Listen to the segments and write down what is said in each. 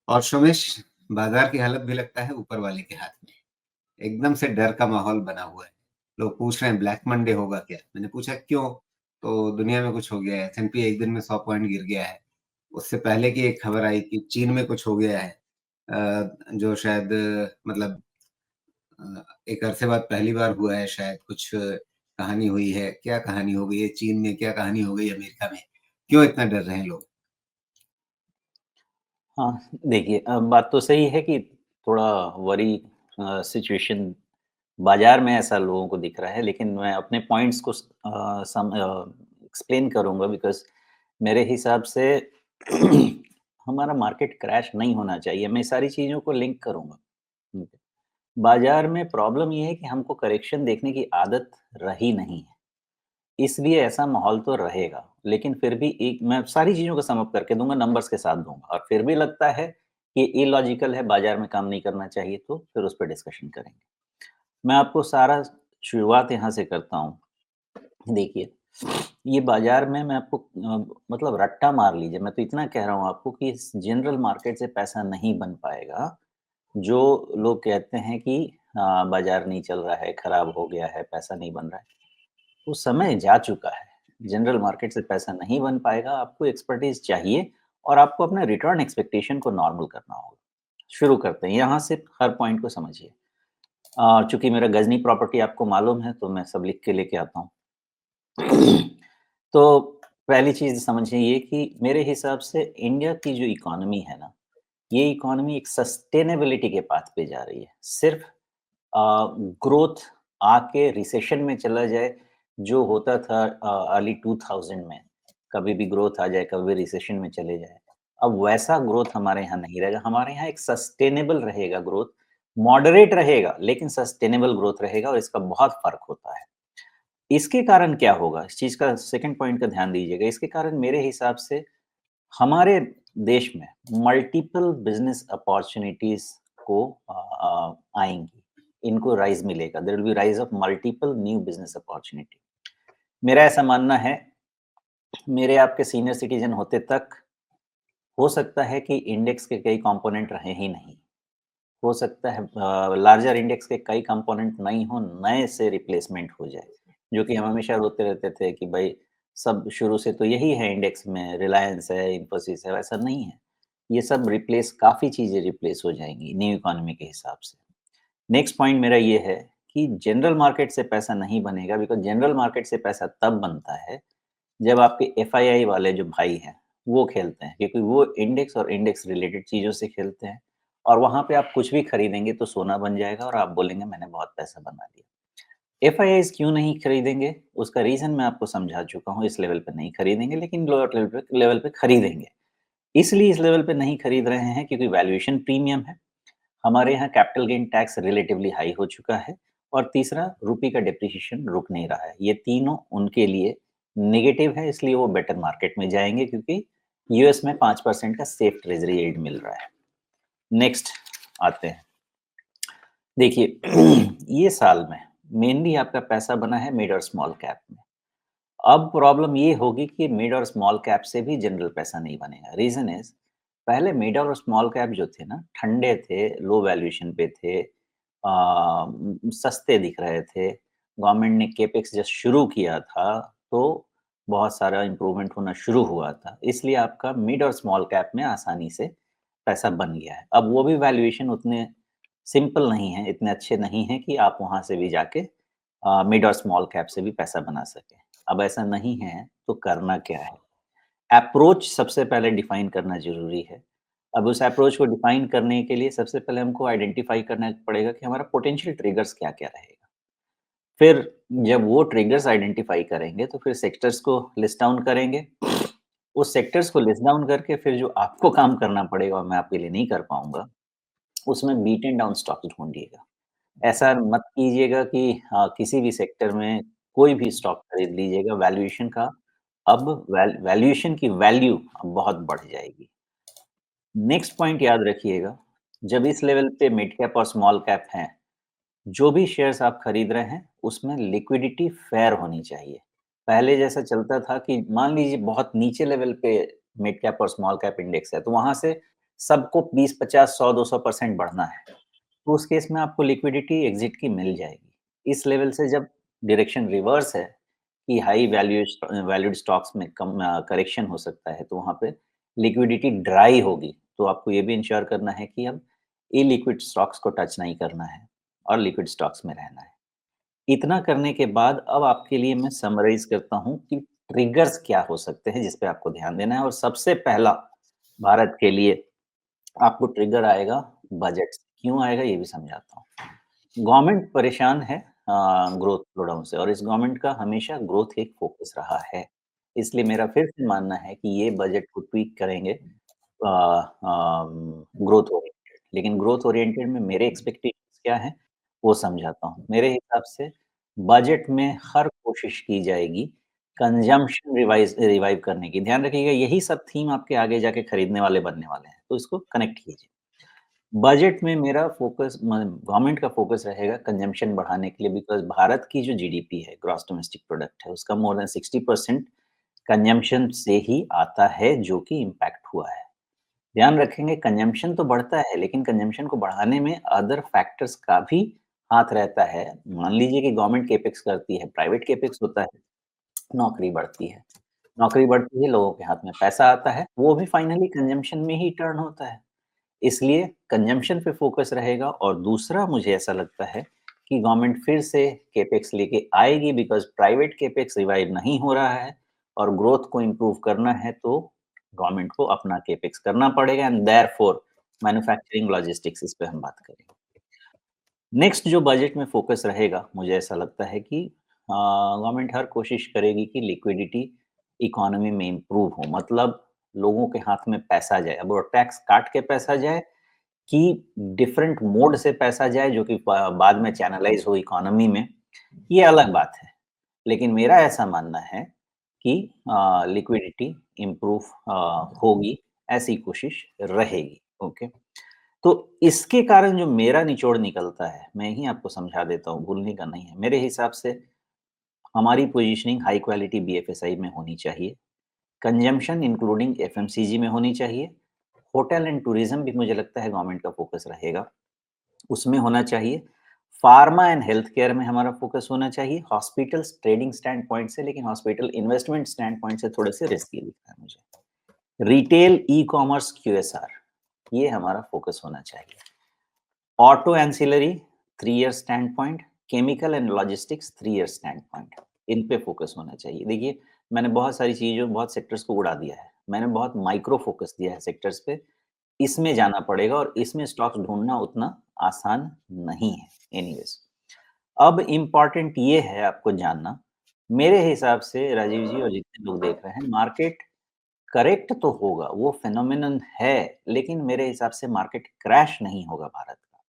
और सोमेश, बाजार की हालत भी लगता है ऊपर वाले के हाथ में। एकदम से डर का माहौल बना हुआ है। लोग पूछ रहे हैं ब्लैक मंडे होगा क्या। मैंने पूछा क्यों, तो दुनिया में कुछ हो गया है। S&P एक दिन में 100 पॉइंट गिर गया है। उससे पहले की एक खबर आई कि चीन में कुछ हो गया है, जो शायद मतलब एक अरसे बाद पहली बार हुआ है। शायद कुछ कहानी हुई है। क्या कहानी हो गई है चीन में, क्या कहानी हो गई अमेरिका में, क्यों इतना डर रहे हैं लोग। हाँ, देखिए बात तो सही है कि थोड़ा वरी सिचुएशन बाज़ार में ऐसा लोगों को दिख रहा है, लेकिन मैं अपने पॉइंट्स को एक्सप्लेन करूँगा बिकॉज़ मेरे हिसाब से हमारा मार्केट क्रैश नहीं होना चाहिए। मैं सारी चीज़ों को लिंक करूँगा। ठीक है। बाज़ार में प्रॉब्लम ये है कि हमको करेक्शन देखने की आदत रही नहीं है। इसलिए ऐसा माहौल तो रहेगा, लेकिन फिर भी एक मैं सारी चीज़ों को सम अप करके दूँगा, नंबर्स के साथ दूँगा और फिर भी लगता है कि इलॉजिकल है, बाज़ार में काम नहीं करना चाहिए, तो फिर उस पे डिस्कशन करेंगे। मैं आपको सारा शुरुआत यहाँ से करता हूँ। देखिए, ये बाज़ार में मैं आपको मतलब रट्टा मार लीजिए, मैं तो इतना कह रहा हूँ आपको कि इस जनरल मार्केट से पैसा नहीं बन पाएगा। जो लोग कहते हैं कि बाज़ार नहीं चल रहा है, खराब हो गया है, पैसा नहीं बन रहा है। वो समय जा चुका है। जनरल मार्केट से पैसा नहीं बन पाएगा, आपको एक्सपर्टीज़ चाहिए और आपको अपना रिटर्न एक्सपेक्टेशन को नॉर्मल करना होगा। शुरू करते हैं, यहाँ से हर पॉइंट को समझिए। चूँकि मेरा गज़नी प्रॉपर्टी आपको मालूम है, तो मैं सब लिख के लेके आता हूँ। तो पहली चीज़ समझिए ये कि मेरे हिसाब से इंडिया की जो इकॉनमी है ना, ये इकॉनमी एक सस्टेनेबिलिटी के पाथ पे जा रही है। सिर्फ़ ग्रोथ आके रिसेशन में चला जाए, जो होता था अर्ली 2000 में, कभी भी ग्रोथ आ जाए, कभी भी रिसेशन में चले जाए। अब वैसा ग्रोथ हमारे यहाँ नहीं रहेगा, हमारे यहाँ एक सस्टेनेबल रहेगा ग्रोथ, मॉडरेट रहेगा, लेकिन सस्टेनेबल ग्रोथ रहेगा और इसका बहुत फ़र्क होता है। इसके कारण क्या होगा? इस चीज़ का सेकंड पॉइंट का ध्यान दीजिएगा। इसके कारण मेरे हिसाब से हमारे देश में मल्टीपल बिज़नेस अपॉर्च्युनिटीज़ को आएँगी। इनको राइज़ मिलेगा। There will be rise of multiple new business opportunity. मेरा ऐसा मानना है, मेरे आपके सीनियर सिटीज़न होते तक हो सकता है कि इंडेक्स के कई कंपोनेंट रहे ही नहीं। हो सकता है लार्जर इंडेक्स के कई कंपोनेंट नहीं हो, नए से रिप्लेसमेंट हो जाए। जो कि हम हमेशा रोते रहते थे कि भाई सब शुरू से तो यही है इंडेक्स में, रिलायंस है, इन्फोसिस है, वैसा नहीं है। ये सब रिप्लेस काफ़ी चीज़ें रिप्लेस हो जाएँगी न्यू इकोनॉमी के हिसाब से। नेक्स्ट पॉइंट मेरा ये है कि जनरल मार्केट से पैसा नहीं बनेगा बिकॉज़ जनरल मार्केट से पैसा तब बनता है, जब आपके एफआईआई वाले जो भाई हैं, वो खेलते हैं क्योंकि वो इंडेक्स और इंडेक्स रिलेटेड चीज़ों से खेलते हैं और वहाँ पे आप कुछ भी खरीदेंगे तो सोना बन जाएगा और आप बोलेंगे मैंने बहुत पैसा बना लिया। एफआईआईज़ क्यों नहीं खरीदेंगे? उसका रीज़न मैं आपको समझा चुका हूँ, इस लेवल पे नहीं खरीदेंगे लेकिन लोअर लेवल पे खरीदेंगे। इसलिए इस लेवल पे नहीं खरीद रहे हैं क्योंकि वैल्यूएशन प्रीमियम है। हमारे यहाँ capital gain tax relatively high हो चुका है और तीसरा रुपये का डेप्रिसिएशन रुक नहीं रहा है। ये तीनों उनके लिए नेगेटिव है इसलिए वो बेटर मार्केट में जाएँगे क्योंकि यूएस में 5% का सेफ ट्रेज़री यील्ड मिल रहा है। नेक्स्ट आते हैं। देखिए ये साल में मेनली आपका पैसा बना है मिड और स्मॉल कैप में। अब प्रॉब्लम ये होगी कि मिड और स्मॉल कैप से भी जनरल पैसा नहीं बनेगा। रीज़न इज़ पहले मिड और स्मॉल कैप जो थे ना ठंडे थे, लो वैल्यूएशन पे थे, सस्ते दिख रहे थे। गवर्नमेंट ने कैपेक्स जब शुरू किया था तो बहुत सारा इम्प्रूवमेंट होना शुरू हुआ था। इसलिए आपका मिड और स्मॉल कैप में आसानी से पैसा बन गया है। अब वो भी वैल्यूएशन उतने सिंपल नहीं है, इतने अच्छे नहीं हैं कि आप वहाँ से भी जाके मिड और स्मॉल कैप से भी पैसा बना सकें। अब ऐसा नहीं है, तो करना क्या है? अप्रोच सबसे पहले डिफाइन करना ज़रूरी है। अब उस अप्रोच को डिफाइन करने के लिए सबसे पहले हमको आइडेंटिफ़ाई करना पड़ेगा कि हमारा पोटेंशियल ट्रिगर्स क्या-क्या रहेगा। फिर जब वो ट्रिगर्स आइडेंटिफ़ाई करेंगे, तो फिर सेक्टर्स को लिस्ट डाउन करेंगे। उस सेक्टर्स को लिस्ट डाउन करके फिर जो आपको काम करना पड़ेगा और मैं आपके लिए नहीं कर पाऊँगा, उसमें बीटन डाउन स्टॉक्स ढूँढिएगा। ऐसा मत कीजिएगा कि किसी भी सेक्टर में कोई भी स्टॉक खरीद लीजिएगा, वैल्यूएशन का अब वैल्यूएशन की वैल्यू अब बहुत बढ़ जाएगी। नेक्स्ट पॉइंट याद रखिएगा, जब इस लेवल पे मिड कैप और स्मॉल कैप हैं, जो भी शेयर्स आप खरीद रहे हैं, उसमें लिक्विडिटी फेयर होनी चाहिए। पहले जैसा चलता था कि मान लीजिए बहुत नीचे लेवल पे मिड कैप और स्मॉल कैप इंडेक्स है, तो वहाँ से सबको 20, 50, 100, 200% बढ़ना है, तो उस केस में आपको लिक्विडिटी एग्ज़िट की मिल जाएगी। इस लेवल से जब डायरेक्शन रिवर्स है कि हाई वैल्यूड स्टॉक्स में कम करेक्शन हो सकता है, तो वहाँ पे लिक्विडिटी ड्राई होगी। तो आपको ये भी इंश्योर करना है कि अब इलिक्विड स्टॉक्स को टच नहीं करना है और लिक्विड स्टॉक्स में रहना है। इतना करने के बाद अब आपके लिए मैं समराइज़ करता हूँ कि ट्रिगर्स क्या हो सकते हैं जिस पे आपको ध्यान देना है और सबसे पहला भारत के लिए आपको ट्रिगर आएगा बजट से। क्यों आएगा ये भी समझाता हूँ। गवर्नमेंट परेशान है ग्रोथ स्लोडाउन से और इस गवर्नमेंट का हमेशा ग्रोथ एक फ़ोकस रहा है। इसलिए मेरा फिर से मानना है कि ये बजट को ट्वीक करेंगे ग्रोथ ओरिएंटेड। लेकिन ग्रोथ ओरिएंटेड में मेरे एक्सपेक्टेशंस क्या हैं, वो समझाता हूँ। मेरे हिसाब से बजट में हर कोशिश की जाएगी कंज़म्पशन रिवाइव करने की। ध्यान रखिएगा यही सब थीम आपके आगे जाके खरीदने वाले बनने वाले हैं, तो इसको कनेक्ट कीजिए। बजट में मेरा फ़ोकस म गवर्नमेंट का फ़ोकस रहेगा कंज़म्पशन बढ़ाने के लिए बिकॉज़ भारत की जो जीडीपी है, ग्रॉस डोमेस्टिक प्रोडक्ट है, उसका मोर देन 60% कंज़म्पशन से ही आता है, जो कि इम्पैक्ट हुआ है। ध्यान रखेंगे कंज़म्पशन तो बढ़ता है, लेकिन कंज़म्पशन को बढ़ाने में अदर फैक्टर्स का भी हाथ रहता है। मान लीजिए कि गवर्नमेंट कैपेक्स करती है, प्राइवेट कैपेक्स होता है, नौकरी बढ़ती है। नौकरी बढ़ती है, लोगों के हाथ में पैसा आता है, वो भी फाइनली कंज़म्पशन में ही टर्न होता है। इसलिए कंज़म्पशन पे फ़ोकस रहेगा और दूसरा मुझे ऐसा लगता है कि गवर्नमेंट फिर से कैपेक्स लेके आएगी बिकॉज़ प्राइवेट कैपेक्स रिवाइव नहीं हो रहा है और ग्रोथ को इम्प्रूव करना है तो गवर्नमेंट को अपना कैपेक्स करना पड़ेगा एंड देयरफॉर मैन्युफैक्चरिंग लॉजिस्टिक्स इस पे हम बात करेंगे। नेक्स्ट जो बजट में फ़ोकस रहेगा, मुझे ऐसा लगता है कि गवर्नमेंट हर कोशिश करेगी कि लिक्विडिटी इकोनॉमी में इम्प्रूव हो मतलब लोगों के हाथ में पैसा जाए। अब वो टैक्स काट के पैसा जाए कि डिफरेंट मोड से पैसा जाए जो कि बाद में चैनलाइज़ हो इकोनॉमी में, ये अलग बात है। लेकिन मेरा ऐसा मानना है कि लिक्विडिटी इम्प्रूव होगी, ऐसी कोशिश रहेगी। ओके? तो इसके कारण जो मेरा निचोड़ निकलता है, मैं ही आपको समझा देता हूँ, भूलने का नहीं है। मेरे हिसाब से हमारी पोज़ीशनिंग हाई क्वालिटी बीएफएसआई में होनी चाहिए, कंजम्पशन इंक्लूडिंग एफएमसीजी में होनी चाहिए, होटल एंड टूरिज़्म भी मुझे लगता है गवर्नमेंट का फ़ोकस रहेगा, उसमें होना चाहिए। फार्मा एंड हेल्थ केयर में हमारा फ़ोकस होना चाहिए, हॉस्पिटल्स ट्रेडिंग स्टैंड पॉइंट से लेकिन हॉस्पिटल इन्वेस्टमेंट स्टैंड पॉइंट से थोड़े से रिस्की दिखता है मुझे। रिटेल, ई-कॉमर्स, क्यूएसआर ये हमारा फ़ोकस होना चाहिए। Auto ancillary 3 year standpoint, chemical and logistics 3 year standpoint, इन पे फोकस होना चाहिए। देखिए, मैंने बहुत सारी चीज़ों बहुत सेक्टर्स को उड़ा दिया है। मैंने बहुत माइक्रो फोकस दिया है सेक्टर्स पे। इसमें जाना पड़ेगा और इसमें स्टॉक्स ढूँढना उतना आसान नहीं है एनीवेज़। अब इम्पोर्टेंट ये है आपको जानना, मेरे हिसाब से राजीव जी और जितने लोग देख रहे हैं, मार्केट करेक्ट तो होगा, वो फेनोमेनन है, लेकिन मेरे हिसाब से मार्केट क्रैश नहीं होगा भारत का।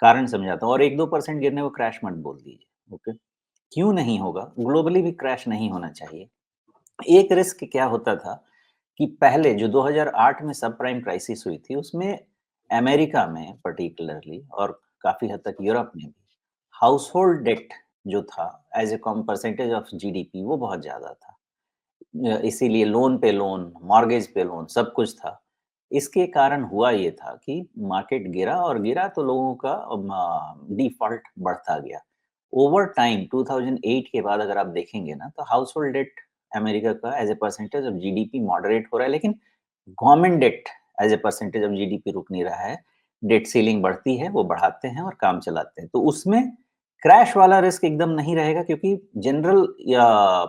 कारण समझाता हूँ और 1-2% गिरने को क्रैश मत बोल दीजिए, ओके? क्यों नहीं होगा? ग्लोबली भी क्रैश नहीं होना चाहिए। एक रिस्क क्या होता था कि पहले जो 2008 में सबप्राइम क्राइसिस हुई थी, उसमें अमेरिका में पर्टिकुलरली और काफ़ी हद तक यूरोप में भी हाउसहोल्ड डेट जो था as a come percentage of GDP वो बहुत ज़्यादा था। इसीलिए लोन पे लोन, मॉर्गेज पे लोन सब कुछ था। इसके कारण हुआ ये था कि मार्केट गिरा और गिरा तो लोगों का डिफ़ॉल्ट बढ़ता गया। ओवर टाइम 2008 के बाद अगर आप देखेंगे ना तो हाउसहोल्ड डेट अमेरिका का as a percentage of GDP moderate हो रहा है, लेकिन government debt as a percentage of GDP रुक नहीं रहा है। डेट सीलिंग बढ़ती है, वो बढ़ाते हैं और काम चलाते हैं। तो उसमें क्रैश वाला रिस्क एकदम नहीं रहेगा क्योंकि जनरल या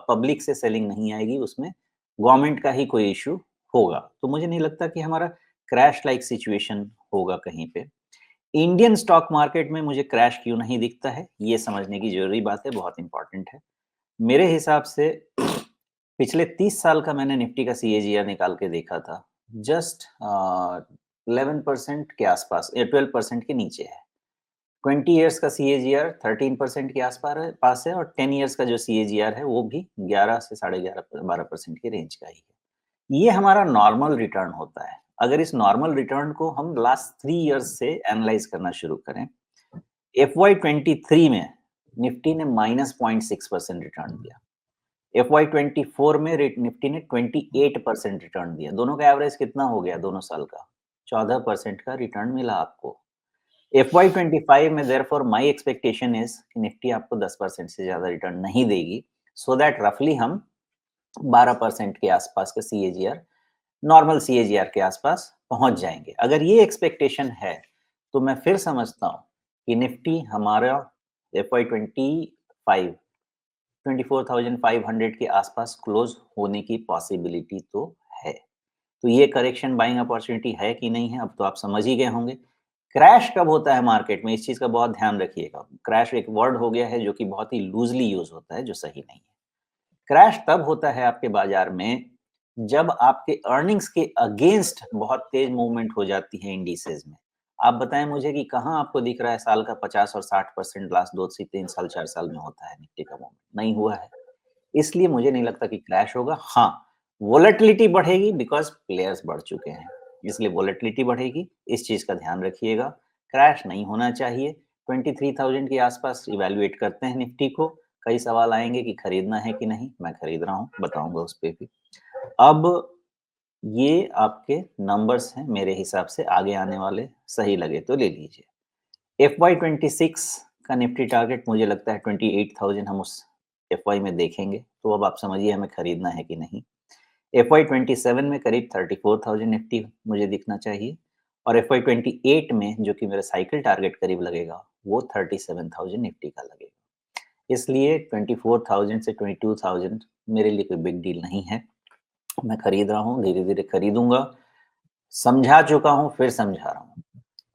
पब्लिक से सेलिंग नहीं आएगी, उसमें गवर्नमेंट का ही कोई इश्यू होगा। तो मुझे नहीं लगता कि हमारा क्रैश लाइक सिचुएशन होगा कहीं पे। इंडियन स्टॉक मार्केट में मुझे क्रैश क्यों नहीं दिखता है, ये समझने की ज़रूरी बात है, बहुत इम्पोर्टेंट है। मेरे हिसाब से पिछले 30 साल का मैंने निफ्टी का सीएजीआर निकाल के देखा था। जस्ट 11% के आसपास या 12% के नीचे है। 20 इयर्स का सीएजीआर 13% के आसपास है पास है और 10 इयर्स का जो सीएजीआर है वो भी 11 से साढ़े 11 12% के रेंज का ही है। ये हमारा नॉर्मल रिटर्न होता है। अगर इस नॉर्मल रिटर्न को हम लास्ट 3 इयर्स से एनालाइज़ करना शुरू करें, एफवाई 23 में निफ्टी ने -0.6% रिटर्न दिया। एफवाई 24 में निफ्टी ने 28% रिटर्न दिया। दोनों का एवरेज कितना हो गया दोनों साल का? 14% का रिटर्न मिला आपको। FY25 में देयरफॉर माय एक्सपेक्टेशन इज़ कि निफ्टी आपको 10% से ज़्यादा रिटर्न नहीं देगी, सो दैट रफली हम 12% के आसपास का सीएजीआर, नॉर्मल सीएजीआर के आसपास पहुंच जाएंगे। अगर ये एक्सपेक्टेशन है, तो मैं फिर समझता हूँ कि निफ्टी हमारा FY25 24,500 के आसपास क्लोज होने की पॉसिबिलिटी तो है। तो ये करेक्शन बाइंग अपॉर्चुनिटी है कि नहीं है, अब तो आप समझ ही गए होंगे। क्रैश कब होता है मार्केट में, इस चीज का बहुत ध्यान रखिएगा। क्रैश एक वर्ड हो गया है जो कि बहुत ही लूजली यूज होता है, जो सही नहीं है। क्रैश तब होता है आपके बाजार में जब आपके अर्निंग्स के अगेंस्ट बहुत तेज मूवमेंट हो जाती है इंडिसेज में। आप बताएं मुझे कि कहाँ आपको दिख रहा है साल का 50 और 60% लास्ट 2 से 3 साल 4 साल में होता है निफ्टी का मूवमेंट? नहीं हुआ है। इसलिए मुझे नहीं लगता कि क्रैश होगा। हाँ, वोलेटिलिटी बढ़ेगी बिकॉज प्लेयर्स बढ़ चुके हैं, इसलिए वोलेटिलिटी बढ़ेगी, इस चीज का ध्यान रखिएगा। क्रैश नहीं होना चाहिए। 23,000 के आसपास इवेल्युएट करते हैं निफ्टी को। कई सवाल आएंगे कि खरीदना है कि नहीं, मैं खरीद रहा हूँ, बताऊंगा उस पे भी। अब ये आपके नंबर्स हैं, मेरे हिसाब से आगे आने वाले, सही लगे तो ले लीजिए। FY26 का निफ्टी टारगेट मुझे लगता है 28,000 हम उस FY में देखेंगे, तो अब आप समझिए हमें खरीदना है कि नहीं। FY27 में करीब 34,000 निफ्टी मुझे दिखना चाहिए, और FY28 में जो कि मेरा साइकिल टारगेट करीब लगेगा, वो 37,000 निफ्टी का लगेगा। इसलिए 24,000 से 22,000 मेरे लिए कोई बिग डील नहीं है। मैं खरीद रहा हूँ, धीरे-धीरे खरीदूँगा। समझा चुका हूँ, फिर समझा रहा हूँ।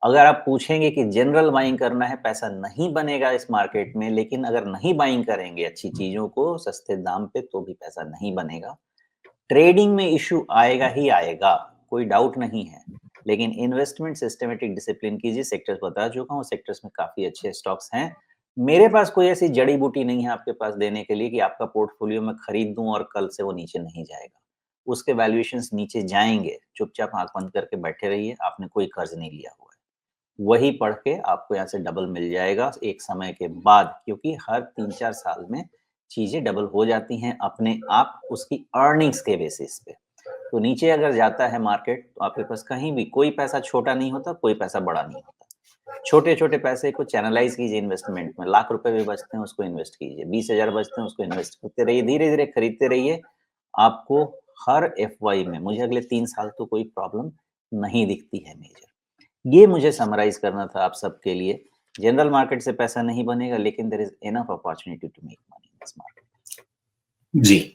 अगर आप पूछेंगे कि जनरल बाइंग करना है, पैसा नहीं बनेगा इस मार्केट में, लेकिन अगर नहीं बाइंग करेंगे अच्छी चीज़ों को सस्ते दाम पे, तो भी पैसा नहीं बनेगा। ट्रेडिंग में इश्यू आएगा ही आएगा, कोई डाउट नहीं है। लेकिन इन्वेस्टमेंट सिस्टमैटिक डिसिप्लिन कीजिए। सेक्टर्स बता चुका हूँ, सेक्टर्स में काफ़ी अच्छे स्टॉक्स हैं। मेरे पास कोई ऐसी जड़ी-बूटी नहीं है आपके पास देने के लिए कि आपका पोर्टफोलियो मैं खरीद दूँ और कल से वो नीचे नहीं जाएगा। उसके वैल्यूएशंस नीचे जाएँगे, चुपचाप आँख बंद करके बैठे रहिए, आपने कोई कर्ज नहीं लिया हुआ है। वही पढ़ के आपको यहाँ से डबल मिल जाएगा एक समय के बाद, क्योंकि हर 3-4 साल में चीज़ें डबल हो जाती हैं अपने आप, उसकी अर्निंग्स के बेसिस पे। तो नीचे अगर जाता है मार्केट, तो आपके पास कहीं भी कोई पैसा छोटा नहीं होता, कोई पैसा बड़ा नहीं होता। छोटे-छोटे पैसे को चैनलाइज़ कीजिए इन्वेस्टमेंट में। लाख रुपए भी बचते हैं, उसको इन्वेस्ट कीजिए। 20,000 बचते हैं, उसको इन्वेस्ट करते रहिए। धीरे-धीरे खरीदते रहिए। आपको हर एफवाई में, मुझे अगले 3 साल तो कोई प्रॉब्लम नहीं दिखती है मेजर। ये मुझे समराइज़ करना था आप सबके लिए। जनरल मार्केट से पैसा नहीं बनेगा, लेकिन there is enough opportunity to make money in this market. Ji.